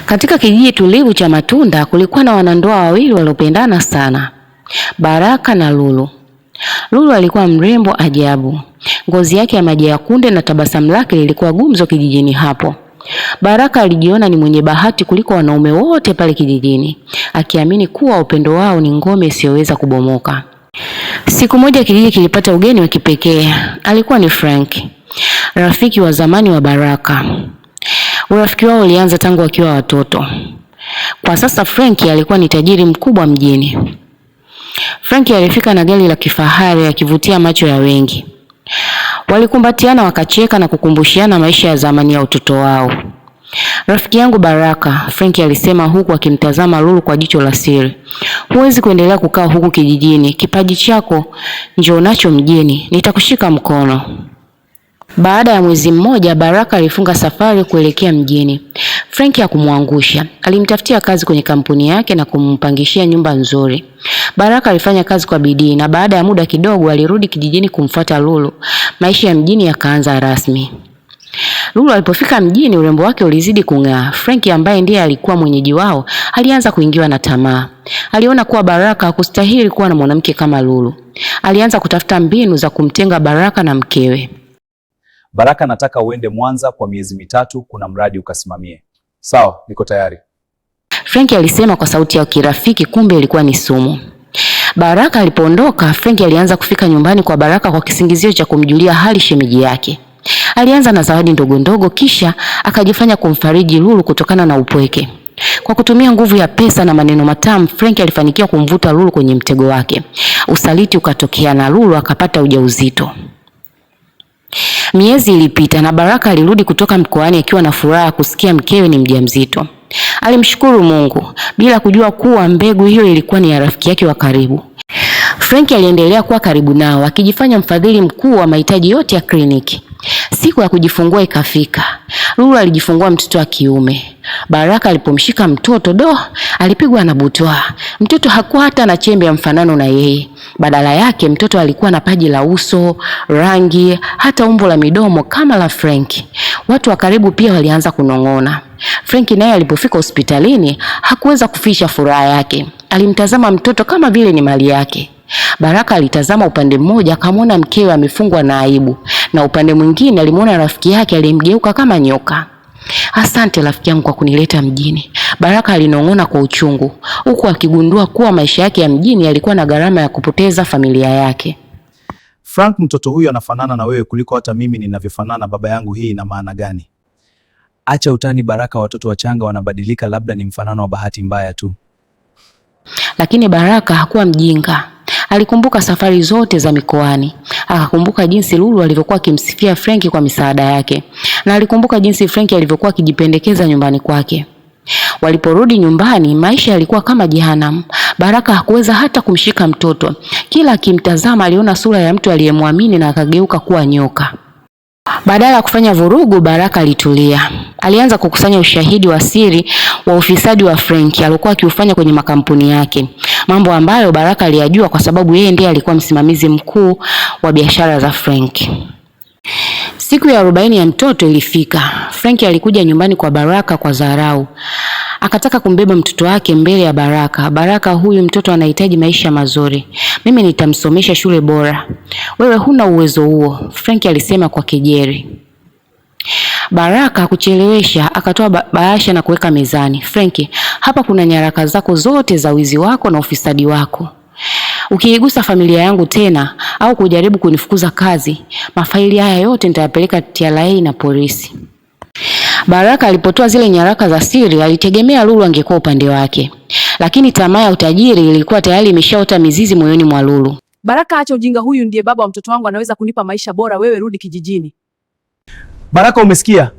Katika kijiji tulivu cha Matunda kulikuwa na wanandoa wawili waliopendana sana, Baraka na Lulu. Lulu alikuwa mrembo ajabu. Ngozi yake ya maji ya kunde na tabasamu lake lilikuwa gumzo kijijini hapo. Baraka alijiona ni mwenye bahati kuliko wanaume wote pale kijijini, akiamini kuwa upendo wao ni ngome isiyoweza kubomoka. Siku moja kijiji kilipata ugeni wa kipekee. Alikuwa ni Frank, rafiki wa zamani wa Baraka. Urafiki wao ulianza tangu wakiwa watoto. Kwa sasa Frank alikuwa ni tajiri mkubwa mjini. Frank alifika na gari la kifahari akivutia macho ya wengi. Walikumbatiana, wakacheka na kukumbushiana maisha ya zamani ya utoto wao. Rafiki yangu Baraka, Frank alisema huku akimtazama Lulu kwa jicho la siri. Huwezi kuendelea kukaa huku kijijini. Kipaji chako njoo nacho mjini. Nitakushika mkono. Baada ya mwezi mmoja, Baraka alifunga safari kuelekea mjini. Frank hakumwangusha. Alimtafutia kazi kwenye kampuni yake na kumpangishia nyumba nzuri. Baraka alifanya kazi kwa bidii na baada ya muda kidogo alirudi kijijini kumfuata Lulu. Maisha ya mjini yakaanza rasmi. Lulu alipofika mjini, urembo wake ulizidi kung'aa. Frank ambaye ndiye alikuwa mwenyeji wao, alianza kuingiwa na tamaa. Aliona kuwa Baraka hakustahili kuwa na mwanamke kama Lulu. Alianza kutafuta mbinu za kumtenga Baraka na mkewe. Baraka, nataka uende Mwanza kwa miezi mitatu, kuna mradi ukasimamie. Sawa, niko tayari. Frank alisema kwa sauti ya kirafiki, kumbe ilikuwa ni sumu. Baraka alipoondoka, Frank alianza kufika nyumbani kwa Baraka kwa kisingizio cha kumjulia hali shemeji yake. Alianza na zawadi ndogo ndogo, kisha akajifanya kumfariji Lulu kutokana na upweke. Kwa kutumia nguvu ya pesa na maneno matamu, Frank alifanikiwa kumvuta Lulu kwenye mtego wake. Usaliti ukatokea na Lulu akapata ujauzito. Miezi ilipita na Baraka alirudi kutoka mkoani akiwa na furaha kusikia mkewe ni mjamzito. Alimshukuru Mungu bila kujua kuwa mbegu hiyo ilikuwa ni ya rafiki yake wa karibu. Frank aliendelea kuwa karibu nao akijifanya mfadhili mkuu wa mahitaji yote ya kliniki. Siku ya kujifungua ikafika. Lulu alijifungua mtoto wa kiume. Baraka alipomshika mtoto alipigwa na butwaa. Mtoto hakuwa hata na chembe ya mfanano na yeye. Badala yake mtoto alikuwa na paji la uso, rangi, hata umbo la midomo kama la Frank. Watu wa karibu pia walianza kunong'ona. Frank naye alipofika hospitalini hakuweza kuficha furaha yake. Alimtazama mtoto kama vile ni mali yake. Baraka alitazama upande mmoja akamwona mkewe amefungwa na aibu, na upande mwingine alimuona rafiki yake aliyemgeuka kama nyoka. Asante rafiki yangu kwa kunileta mjini, Baraka alinong'ona kwa uchungu, huku akigundua kuwa maisha yake ya mjini yalikuwa na gharama ya kupoteza familia yake. Frank, mtoto huyu anafanana na wewe kuliko hata mimi ninavyofanana baba yangu. Hii ina maana gani? Acha utani Baraka, watoto wachanga wanabadilika, labda ni mfanano wa bahati mbaya tu. Lakini Baraka hakuwa mjinga. Alikumbuka safari zote za mikoani. Akakumbuka jinsi Lulu alivyokuwa akimsifia Frank kwa misaada yake. Na alikumbuka jinsi Frank alivyokuwa akijipendekeza nyumbani kwake. Waliporudi nyumbani, maisha yalikuwa kama jehanamu. Baraka hakuweza hata kumshika mtoto. Kila akimtazama aliona sura ya mtu aliyemwamini na akageuka kuwa nyoka. Badala ya kufanya vurugu, Baraka alitulia. Alianza kukusanya ushahidi wa siri wa ufisadi wa Frank aliokuwa akiufanya kwenye makampuni yake. Mambo ambayo Baraka aliyajua kwa sababu yeye ndiye alikuwa msimamizi mkuu wa biashara za Frank. Siku ya 40 ya mtoto ilifika. Frank alikuja nyumbani kwa Baraka kwa dharau. Akataka kumbeba mtoto wake mbele ya Baraka. Baraka, huyu mtoto anahitaji maisha mazuri. Mimi nitamsomesha shule bora. Wewe huna uwezo huo, Frank alisema kwa kejeli. Baraka kuchelewesha akatoa bahasha na kuweka mezani. Frank, hapa kuna nyaraka zako zote za wizi wako na ufisadi wako. Ukiigusa familia yangu tena au kujaribu kunifukuza kazi, mafaili haya yote nitayapeleka TRA na polisi. Baraka alipotoa zile nyaraka za siri alitegemea Lulu angekuwa upande wake. Lakini tamaa ya utajiri ilikuwa tayari imeshaota mizizi moyoni mwa Lulu. Baraka, acha ujinga, huyu ndiye baba wa mtoto wangu, anaweza kunipa maisha bora, wewe rudi kijijini. Baraka, umesikia?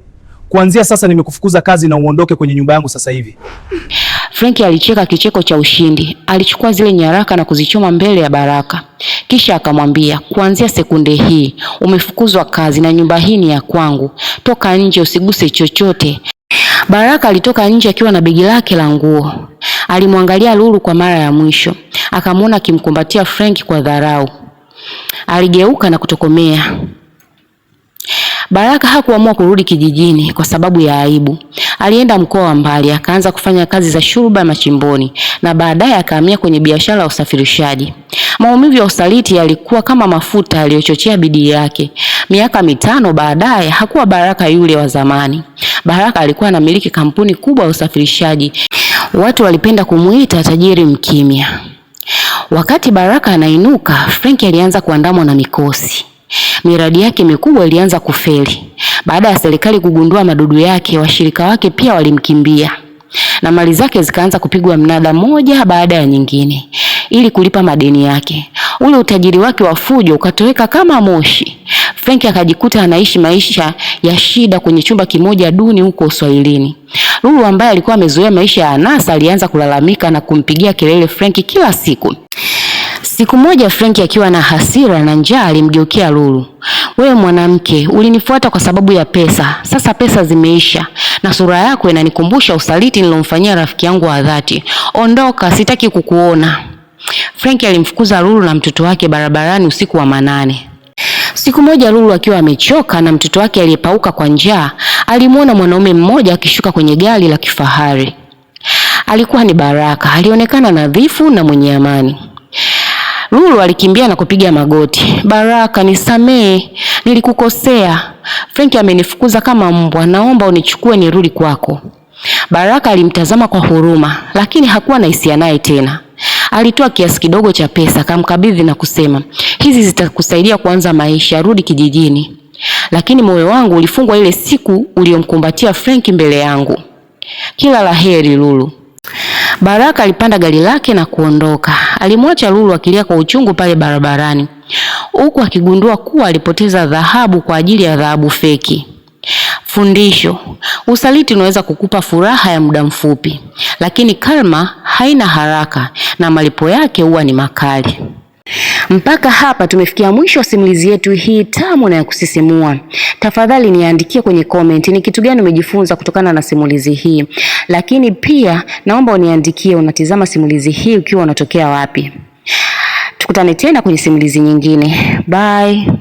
Kuanzia sasa nimekufukuza kazi na uondoke kwenye nyumba yangu sasa hivi. Frank alicheka kicheko cha ushindi. Alichukua zile nyaraka na kuzichoma mbele ya Baraka. Kisha akamwambia, kuanzia sekunde hii umefukuzwa kazi na nyumba hii ni ya kwangu. Toka nje, usiguse chochote. Baraka alitoka nje akiwa na begi lake la nguo. Alimwangalia Lulu kwa mara ya mwisho. Akamwona akimkumbatia Frank kwa dharau. Aligeuka na kutokomea. Baraka hakuamua kurudi kijijini kwa sababu ya aibu. Alienda mkoa wa mbali, akaanza kufanya kazi za shurba machimboni na baadaye akahamia kwenye biashara ya usafirishaji. Maumivu ya usaliti yalikuwa kama mafuta yaliyochochea bidii yake. Miaka 5 baadaye hakuwa Baraka yule wa zamani. Baraka alikuwa anamiliki kampuni kubwa ya usafirishaji. Watu walipenda kumuita tajiri mkimya. Wakati Baraka anainuka, Frank alianza kuandamwa na mikosi. Miradi yake mikubwa ilianza kufeli. Baada ya serikali kugundua madudu yake, washirika wake pia walimkimbia. Na mali zake zikaanza kupigwa mnada moja baada ya nyingine ili kulipa madeni yake. Ule utajiri wake wa fujo ukatoweka kama moshi. Frank akajikuta anaishi maisha ya shida kwenye chumba kimoja duni huko Uswahilini. Lulu ambaye alikuwa amezoea maisha ya anasa alianza kulalamika na kumpigia kelele Frank kila siku. Siku moja Frank akiwa na hasira na njaa alimgeukia Lulu. "Wewe mwanamke, ulinifuata kwa sababu ya pesa. Sasa pesa zimeisha na sura yako inanikumbusha usaliti nilomfanyia rafiki yangu wa dhati. Ondoka, sitaki kukuona." Frank alimfukuza Lulu na mtoto wake barabarani usiku wa manane. Siku moja Lulu akiwa amechoka na mtoto wake aliyepauka kwa njaa, alimuona mwanaume mmoja akishuka kwenye gari la kifahari. Alikuwa ni Baraka. Alionekana nadhifu na mwenye amani. Lulu alikimbia na kupiga magoti. "Baraka, nisamee, nilikukosea. Frank amenifukuza kama mbwa, naomba unichukue nirudi kwako." Baraka alimtazama kwa huruma, lakini hakuwa na hisia naye tena. Alitoa kiasi kidogo cha pesa, akamkabidhi na kusema, "Hizi zitakusaidia kuanza maisha, rudi kijijini." Lakini moyo wangu ulifungwa ile siku uliyomkumbatia Frank mbele yangu. "Kila laheri Lulu." Baraka alipanda gari lake na kuondoka. Alimwacha Lulu akilia kwa uchungu pale barabarani, huku akigundua kuwa alipoteza dhahabu kwa ajili ya dhahabu feki. Fundisho: usaliti unaweza kukupa furaha ya muda mfupi, lakini karma haina haraka na malipo yake huwa ni makali. Mpaka hapa tumefikia mwisho wa simulizi yetu hii tamu na ya kusisimua. Tafadhali niandikie kwenye comment ni kitu gani umejifunza kutokana na simulizi hii. Lakini pia naomba uniandikie unatizama simulizi hii ukiwa unatokea wapi. Tukutane tena kwenye simulizi nyingine. Bye.